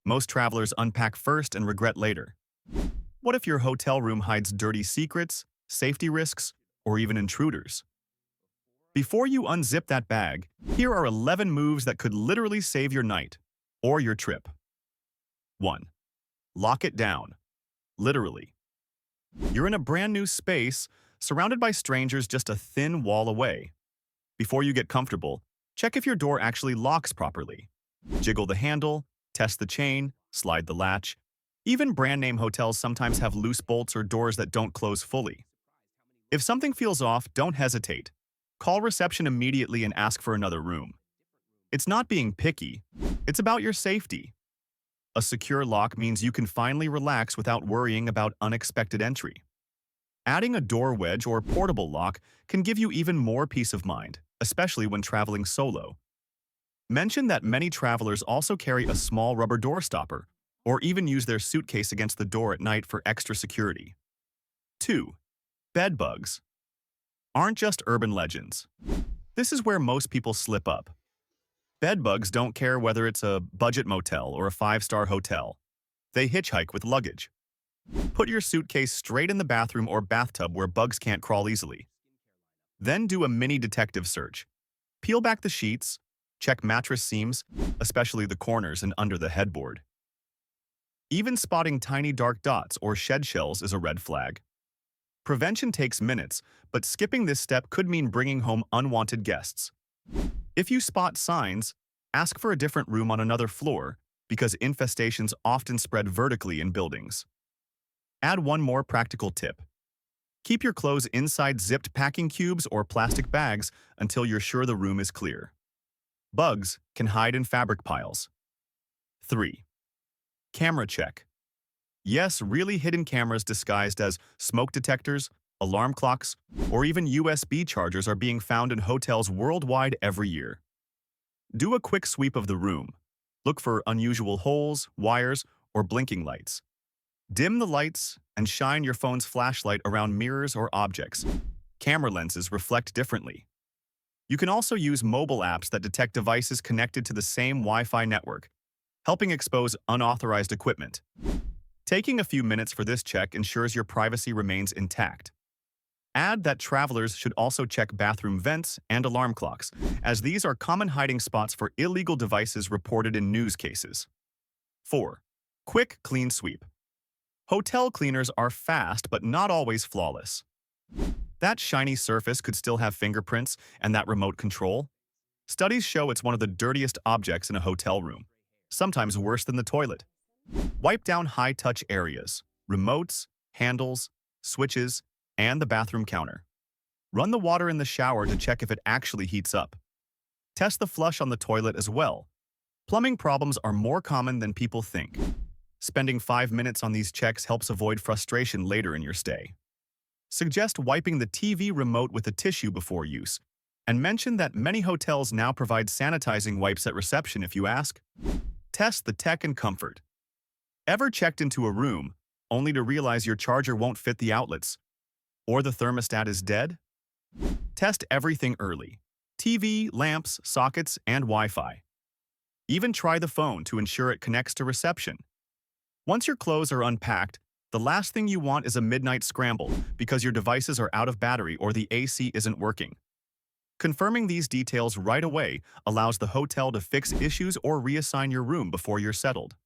Most travelers unpack first and regret later. What if your hotel room hides dirty secrets, safety risks, or even intruders? Before you unzip that bag, here are 11 moves that could literally save your night or your trip. 1. Lock it down. Literally. You're in a brand new space, surrounded by strangers just a thin wall away. Before you get comfortable, check if your door actually locks properly. Jiggle the handle, test the chain, slide the latch. Even brand-name hotels sometimes have loose bolts or doors that don't close fully. If something feels off, don't hesitate. Call reception immediately and ask for another room. It's not being picky, it's about your safety. A secure lock means you can finally relax without worrying about unexpected entry. Adding a door wedge or portable lock can give you even more peace of mind, especially when traveling solo. Mention that many travelers also carry a small rubber door stopper, or even use their suitcase against the door at night for extra security. 2. Bed bugs aren't just urban legends. This is where most people slip up. Bed bugs don't care whether it's a budget motel or a 5-star hotel. They hitchhike with luggage. Put your suitcase straight in the bathroom or bathtub where bugs can't crawl easily. Then do a mini detective search. Peel back the sheets, check mattress seams, especially the corners and under the headboard. Even spotting tiny dark dots or shed shells is a red flag. Prevention takes minutes, but skipping this step could mean bringing home unwanted guests. If you spot signs, ask for a different room on another floor because infestations often spread vertically in buildings. Add one more practical tip. Keep your clothes inside zipped packing cubes or plastic bags until you're sure the room is clear. Bugs can hide in fabric piles. 3. Camera check. Yes, really hidden cameras disguised as smoke detectors, alarm clocks, or even USB chargers are being found in hotels worldwide every year. Do a quick sweep of the room. Look for unusual holes, wires, or blinking lights. Dim the lights and shine your phone's flashlight around mirrors or objects. Camera lenses reflect differently. You can also use mobile apps that detect devices connected to the same Wi-Fi network, helping expose unauthorized equipment. Taking a few minutes for this check ensures your privacy remains intact. Add that travelers should also check bathroom vents and alarm clocks, as these are common hiding spots for illegal devices reported in news cases. 4. Quick clean sweep. Hotel cleaners are fast but not always flawless. That shiny surface could still have fingerprints and that remote control. Studies show it's one of the dirtiest objects in a hotel room, sometimes worse than the toilet. Wipe down high-touch areas, remotes, handles, switches, and the bathroom counter. Run the water in the shower to check if it actually heats up. Test the flush on the toilet as well. Plumbing problems are more common than people think. Spending 5 minutes on these checks helps avoid frustration later in your stay. Suggest wiping the TV remote with a tissue before use, and mention that many hotels now provide sanitizing wipes at reception if you ask. Test the tech and comfort. Ever checked into a room only to realize your charger won't fit the outlets, or the thermostat is dead? Test everything early: TV, lamps, sockets, and Wi-Fi. Even try the phone to ensure it connects to reception. Once your clothes are unpacked, the last thing you want is a midnight scramble because your devices are out of battery or the AC isn't working. Confirming these details right away allows the hotel to fix issues or reassign your room before you're settled.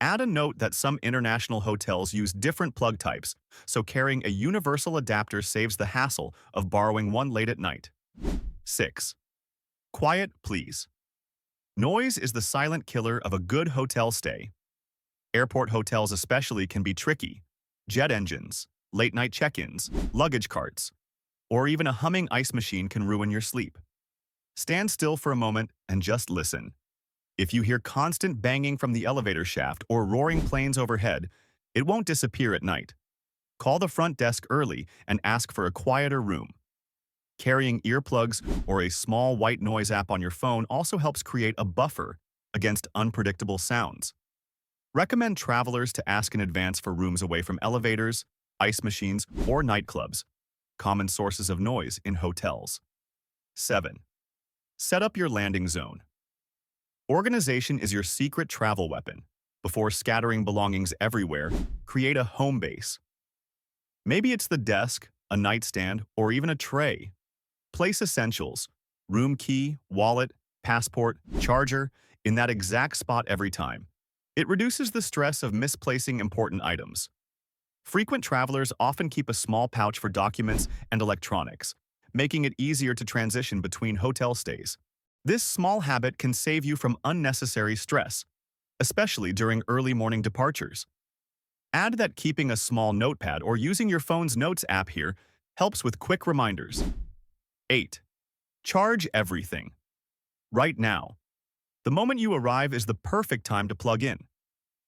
Add a note that some international hotels use different plug types, so carrying a universal adapter saves the hassle of borrowing one late at night. 6. Quiet, please. Noise is the silent killer of a good hotel stay. Airport hotels especially can be tricky. Jet engines, late-night check-ins, luggage carts, or even a humming ice machine can ruin your sleep. Stand still for a moment and just listen. If you hear constant banging from the elevator shaft or roaring planes overhead, it won't disappear at night. Call the front desk early and ask for a quieter room. Carrying earplugs or a small white noise app on your phone also helps create a buffer against unpredictable sounds. Recommend travelers to ask in advance for rooms away from elevators, ice machines, or nightclubs, common sources of noise in hotels. 7. Set up your landing zone. Organization is your secret travel weapon. Before scattering belongings everywhere, create a home base. Maybe it's the desk, a nightstand, or even a tray. Place essentials, room key, wallet, passport, charger, in that exact spot every time. It reduces the stress of misplacing important items. Frequent travelers often keep a small pouch for documents and electronics, making it easier to transition between hotel stays. This small habit can save you from unnecessary stress, especially during early morning departures. Add that keeping a small notepad or using your phone's Notes app here helps with quick reminders. 8. Charge everything. Right now. The moment you arrive is the perfect time to plug in.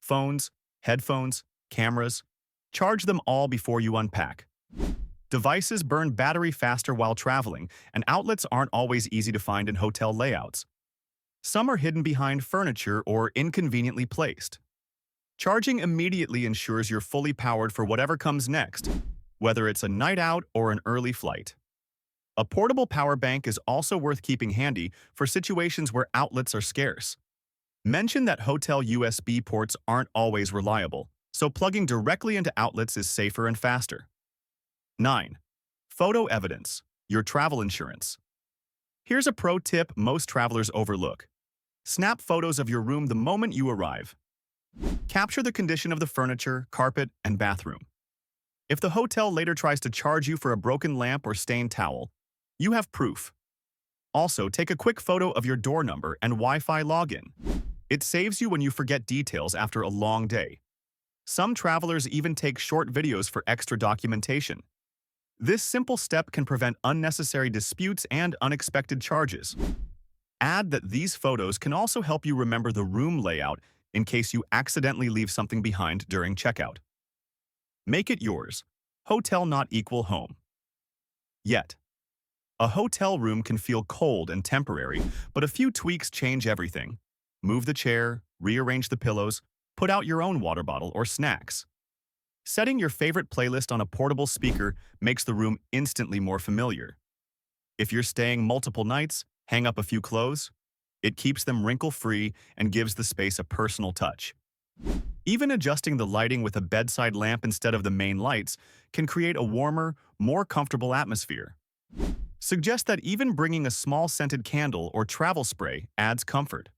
Phones, headphones, cameras. Charge them all before you unpack. Devices burn battery faster while traveling, and outlets aren't always easy to find in hotel layouts. Some are hidden behind furniture or inconveniently placed. Charging immediately ensures you're fully powered for whatever comes next, whether it's a night out or an early flight. A portable power bank is also worth keeping handy for situations where outlets are scarce. Mention that hotel USB ports aren't always reliable, so plugging directly into outlets is safer and faster. 9. Photo evidence, your travel insurance. Here's a pro tip most travelers overlook. Snap photos of your room the moment you arrive. Capture the condition of the furniture, carpet, and bathroom. If the hotel later tries to charge you for a broken lamp or stained towel, you have proof. Also, take a quick photo of your door number and Wi-Fi login. It saves you when you forget details after a long day. Some travelers even take short videos for extra documentation. This simple step can prevent unnecessary disputes and unexpected charges. Add that these photos can also help you remember the room layout in case you accidentally leave something behind during checkout. Make it yours. Hotel not equal home. Yet. A hotel room can feel cold and temporary, but a few tweaks change everything. Move the chair, rearrange the pillows, put out your own water bottle or snacks. Setting your favorite playlist on a portable speaker makes the room instantly more familiar. If you're staying multiple nights, hang up a few clothes. It keeps them wrinkle-free and gives the space a personal touch. Even adjusting the lighting with a bedside lamp instead of the main lights can create a warmer, more comfortable atmosphere. Suggest that even bringing a small scented candle or travel spray adds comfort.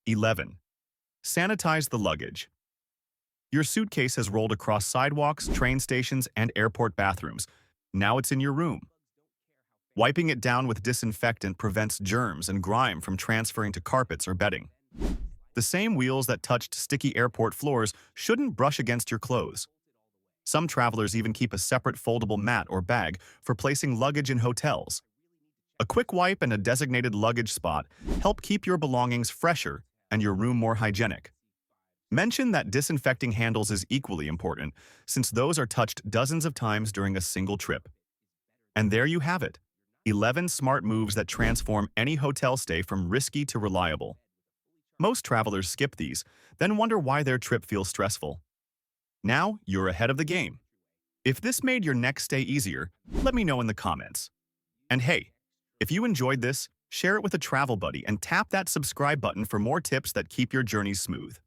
11. Sanitize the luggage. Your suitcase has rolled across sidewalks, train stations, and airport bathrooms. Now it's in your room. Wiping it down with disinfectant prevents germs and grime from transferring to carpets or bedding. The same wheels that touched sticky airport floors shouldn't brush against your clothes. Some travelers even keep a separate foldable mat or bag for placing luggage in hotels. A quick wipe and a designated luggage spot help keep your belongings fresher and your room more hygienic. Mention that disinfecting handles is equally important, since those are touched dozens of times during a single trip. And there you have it. 11 smart moves that transform any hotel stay from risky to reliable. Most travelers skip these, then wonder why their trip feels stressful. Now, you're ahead of the game. If this made your next stay easier, let me know in the comments. And hey, if you enjoyed this, share it with a travel buddy and tap that subscribe button for more tips that keep your journeys smooth.